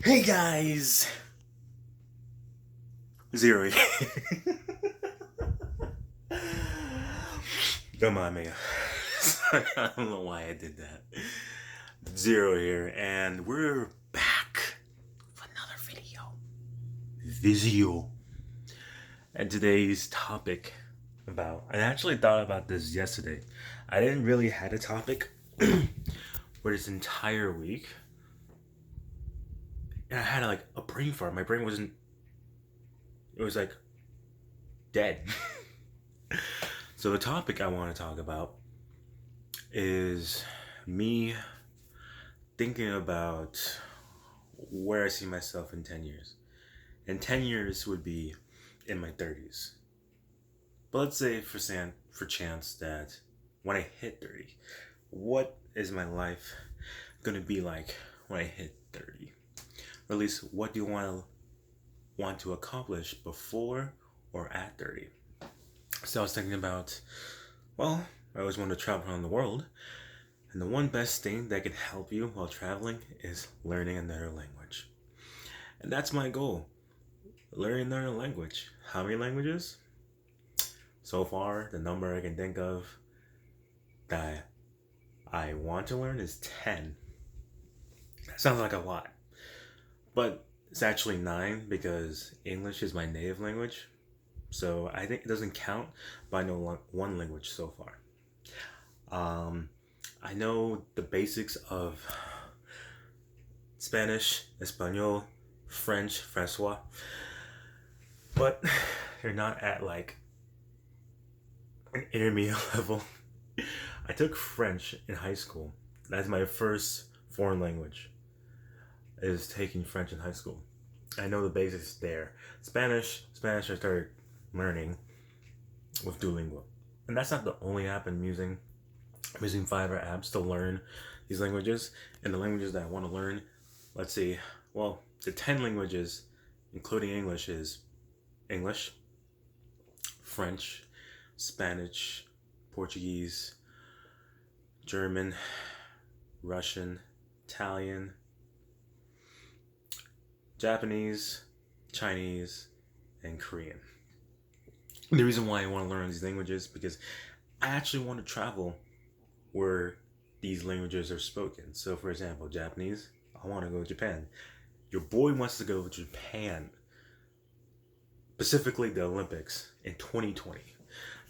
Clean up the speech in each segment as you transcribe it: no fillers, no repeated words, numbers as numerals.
Hey guys! Zero here. Don't mind me. Sorry, I don't know why I did that. Zero here, and we're back with another video. And today's topic I actually thought about this yesterday. I didn't really had a topic for this entire week. And I had like a brain fart. My brain wasn't, it was like dead. So the topic I want to talk about is me thinking about where I see myself in 10 years. And 10 years would be in my 30s. But let's say for chance that when I hit 30, what is my life going to be like when I hit 30? Or at least what do you want to accomplish before or at 30? So I was thinking about, well, I always wanted to travel around the world. And the one best thing that can help you while traveling is learning another language. And that's my goal. Learning another language. How many languages? So far, the number I can think of that I want to learn is 10. That sounds like a lot. But it's actually 9 because English is my native language. So I think it doesn't count, but I know one language so far. I know the basics of Spanish, Espanol, French, Francois, but you're not at like an intermediate level. I took French in high school. That's my first foreign language. Is taking French in high school. I know the basics there. Spanish I started learning with Duolingo. And that's not the only app I'm using. I'm using Fiverr apps to learn these languages. And the languages that I want to learn, let's see, well, the 10 languages, including English, is English, French, Spanish, Portuguese, German, Russian, Italian, Japanese, Chinese, and Korean. And the reason why I want to learn these languages because I actually want to travel where these languages are spoken. So, for example, Japanese, I want to go to Japan. Your boy wants to go to Japan, specifically the Olympics in 2020.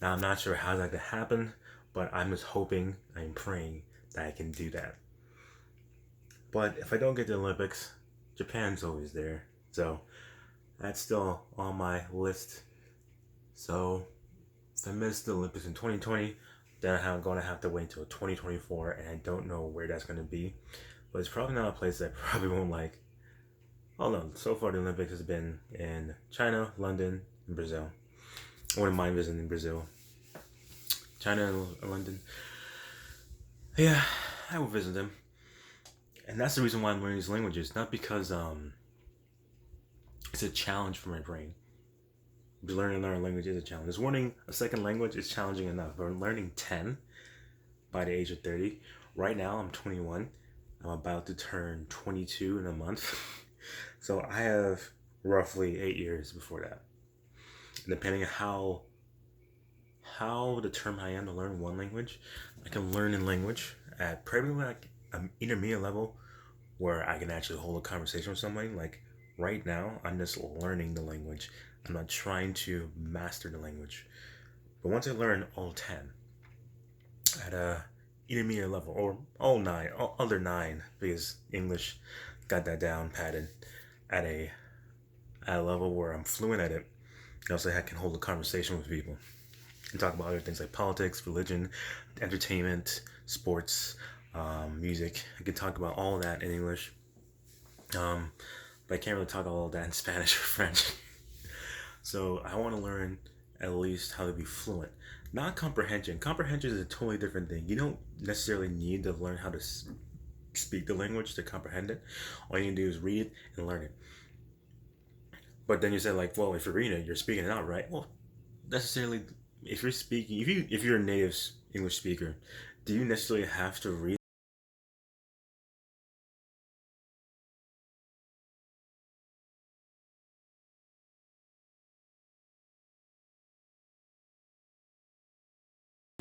Now, I'm not sure how that could happen, but I'm just hoping, I'm praying that I can do that. But if I don't get the Olympics, Japan's always there. So that's still on my list. So if I miss the Olympics in 2020, then I'm going to have to wait until 2024, and I don't know where that's going to be. But it's probably not a place that I probably won't like. Oh no, so far the Olympics has been in China, London, and Brazil. I wouldn't mind visiting Brazil. China and London. Yeah, I will visit them. And that's the reason why I'm learning these languages. Not because it's a challenge for my brain. Learning another language is a challenge. Learning a second language is challenging enough. But learning 10 by the age of 30. Right now, I'm 21. I'm about to turn 22 in a month. So I have roughly 8 years before that. And depending on how determined I am to learn one language, I can learn a language at probably like an intermediate level where I can actually hold a conversation with somebody. Like right now, I'm just learning the language. I'm not trying to master the language. But once I learn all 10 at a intermediate level, or all 9, all other 9, because English got that down patted at a level where I'm fluent at it, and also I can hold a conversation with people and talk about other things like politics, religion, entertainment, sports, music. I can talk about all of that in English. But I can't really talk all of that in Spanish or French. So I want to learn at least how to be fluent. Not comprehension. Comprehension is a totally different thing. You don't necessarily need to learn how to speak the language to comprehend it. All you need to do is read it and learn it. But then you said like, well, if you're reading it, you're speaking it out, right? Well, necessarily, if you're speaking, if you're a native English speaker, do you necessarily have to read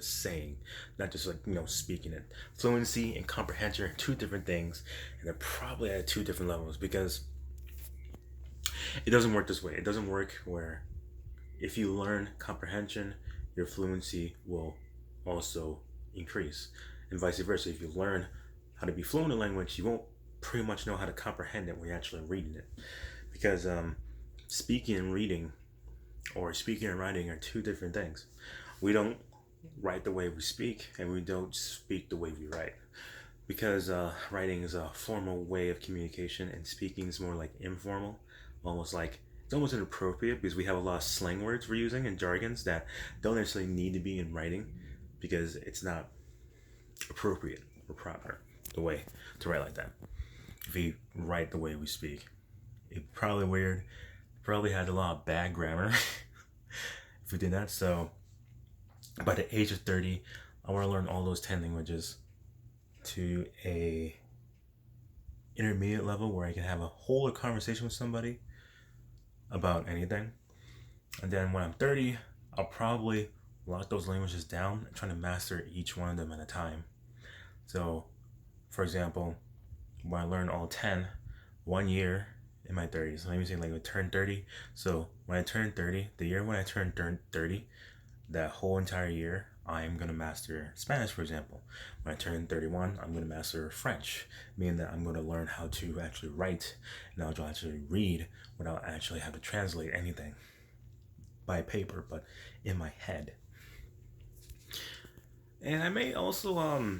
saying, not just like, speaking it. Fluency and comprehension are two different things, and they're probably at two different levels, because it doesn't work this way. It doesn't work where if you learn comprehension, your fluency will also increase, and vice versa. If you learn how to be fluent in language, you won't pretty much know how to comprehend it when you're actually reading it, because speaking and reading, or speaking and writing, are two different things. We don't write the way we speak, and we don't speak the way we write, because writing is a formal way of communication, and speaking is more like informal, almost like it's almost inappropriate, because we have a lot of slang words we're using and jargons that don't necessarily need to be in writing, because it's not appropriate or proper the way to write like that. If we write the way we speak, it's probably weird, probably had a lot of bad grammar if we did that. So by the age of 30, I want to learn all those 10 languages to a intermediate level where I can have a whole conversation with somebody about anything. And then when I'm 30, I'll probably lock those languages down and try to master each one of them at a time. So, for example, when I learn all 10, 1 year in my 30s, let me say like I turn 30. So when I turn 30, the year when I turn 30, that whole entire year, I'm going to master Spanish, for example. When I turn 31, I'm going to master French, meaning that I'm going to learn how to actually write and how to actually read without actually having to translate anything by paper, but in my head. And I may also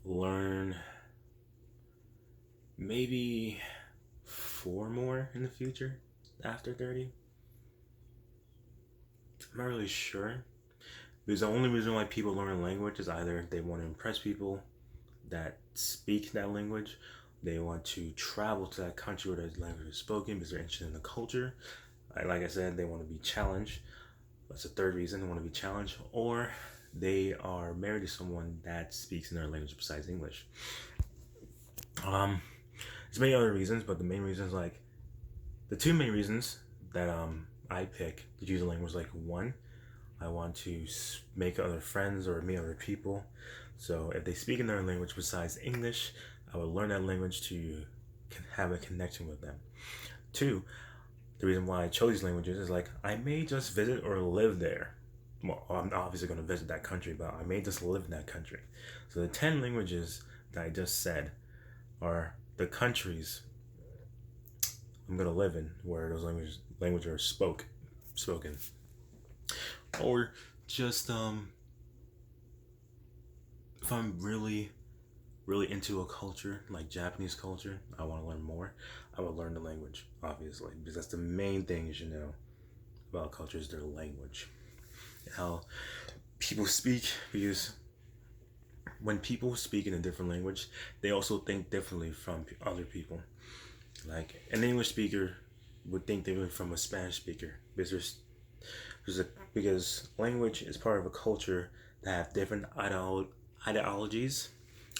learn maybe 4 more in the future after 30. I'm not really sure, because the only reason why people learn a language is either they want to impress people that speak that language, they want to travel to that country where that language is spoken because they're interested in the culture. Like I said, they want to be challenged. That's the third reason, they want to be challenged. Or they are married to someone that speaks another language besides English. There's many other reasons, but the main reasons, like the two main reasons that I pick to use a language, like one, I want to make other friends or meet other people. So if they speak another language besides English, I would learn that language to have a connection with them. Two, the reason why I chose these languages is like I may just visit or live there. Well, I'm obviously going to visit that country, but I may just live in that country. So the 10 languages that I just said are the countries I'm going to live in where those languages are spoken. Or just if I'm really into a culture like Japanese culture, I want to learn more, I would learn the language, obviously, because that's the main thing you should know about culture, is their language, how people speak. Because when people speak in a different language, they also think differently from other people. Like an English speaker would think differently from a Spanish speaker, because because language is part of a culture that have different ideologies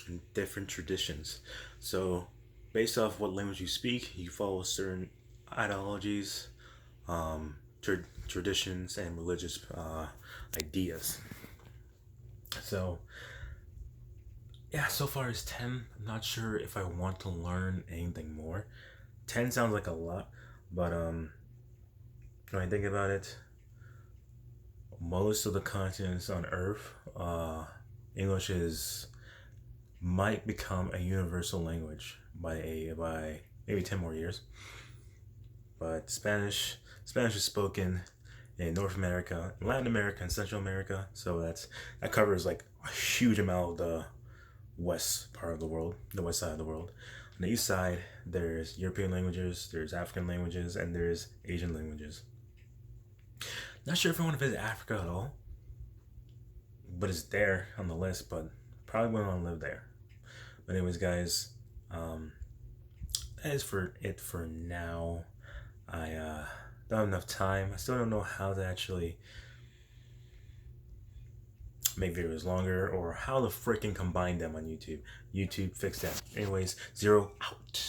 and different traditions. So based off what language you speak, you follow certain ideologies, traditions, and religious ideas. So yeah, so far it's 10. I'm not sure if I want to learn anything more. 10 sounds like a lot, but when I think about it, most of the continents on Earth, English might become a universal language by maybe 10 more years. But Spanish is spoken in North America, Latin America, and Central America. So that covers like a huge amount of the west part of the world, the west side of the world. On the east side, there's European languages, there's African languages, and there's Asian languages. Not sure if I want to visit Africa at all, but it's there on the list, but probably wouldn't want to live there. But anyways, guys, that is for it for now. I don't have enough time. I still don't know how to actually make videos longer or how to freaking combine them on YouTube. YouTube, fix that. Anyways, Zero out.